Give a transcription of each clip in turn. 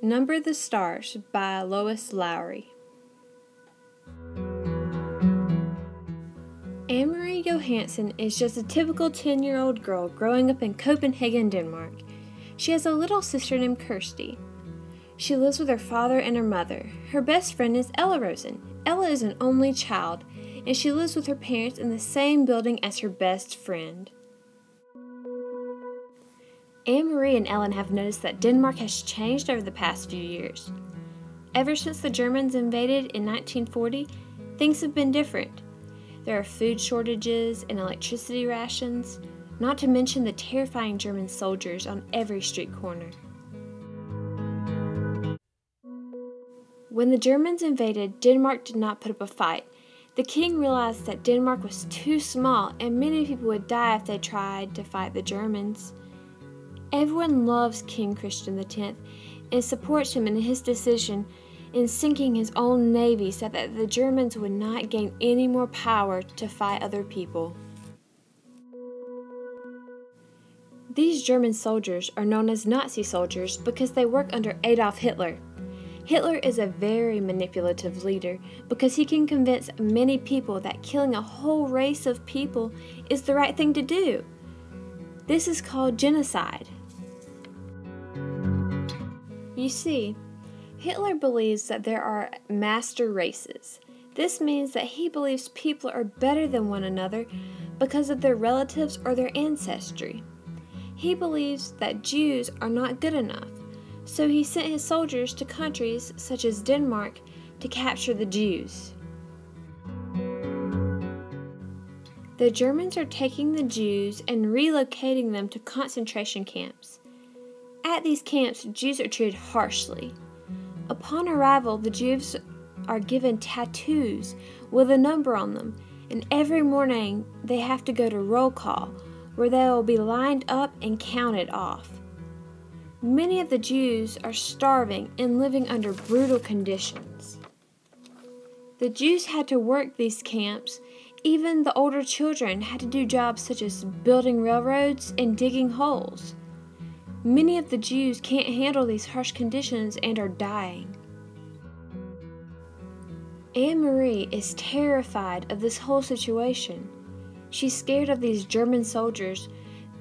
Number the Stars by Lois Lowry. Anne-Marie Johansen is just a typical 10-year-old girl growing up in Copenhagen, Denmark. She has a little sister named Kirsty. She lives with her father and her mother. Her best friend is Ella Rosen. Ella is an only child, and she lives with her parents in the same building as her best friend. Anne-Marie and Ellen have noticed that Denmark has changed over the past few years. Ever since the Germans invaded in 1940, things have been different. There are food shortages and electricity rations, not to mention the terrifying German soldiers on every street corner. When the Germans invaded, Denmark did not put up a fight. The king realized that Denmark was too small and many people would die if they tried to fight the Germans. Everyone loves King Christian X and supports him in his decision in sinking his own navy so that the Germans would not gain any more power to fight other people. These German soldiers are known as Nazi soldiers because they work under Adolf Hitler. Hitler is a very manipulative leader because he can convince many people that killing a whole race of people is the right thing to do. This is called genocide. You see, Hitler believes that there are master races. This means that he believes people are better than one another because of their relatives or their ancestry. He believes that Jews are not good enough, so he sent his soldiers to countries such as Denmark to capture the Jews. The Germans are taking the Jews and relocating them to concentration camps. At these camps, Jews are treated harshly. Upon arrival, the Jews are given tattoos with a number on them, and every morning they have to go to roll call, where they will be lined up and counted off. Many of the Jews are starving and living under brutal conditions. The Jews had to work these camps. Even the older children had to do jobs such as building railroads and digging holes. Many of the Jews can't handle these harsh conditions and are dying. Anne-Marie is terrified of this whole situation. She's scared of these German soldiers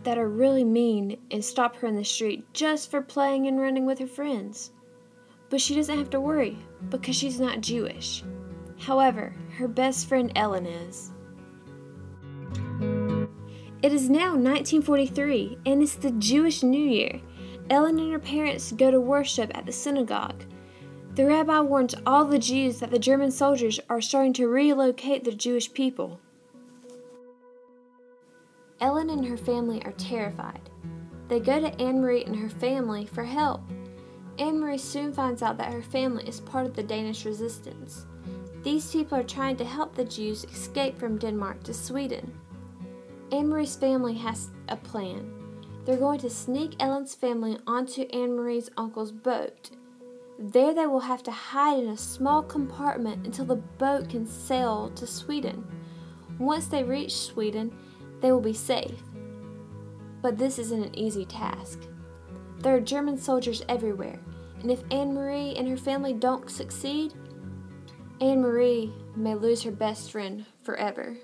that are really mean and stop her in the street just for playing and running with her friends. But she doesn't have to worry because she's not Jewish. However, her best friend Ellen is. It is now 1943 and it's the Jewish New Year. Ellen and her parents go to worship at the synagogue. The rabbi warns all the Jews that the German soldiers are starting to relocate the Jewish people. Ellen and her family are terrified. They go to Anne-Marie and her family for help. Anne-Marie soon finds out that her family is part of the Danish resistance. These people are trying to help the Jews escape from Denmark to Sweden. Anne-Marie's family has a plan. They're going to sneak Ellen's family onto Anne-Marie's uncle's boat. There they will have to hide in a small compartment until the boat can sail to Sweden. Once they reach Sweden, they will be safe. But this isn't an easy task. There are German soldiers everywhere, and if Anne-Marie and her family don't succeed, Anne-Marie may lose her best friend forever.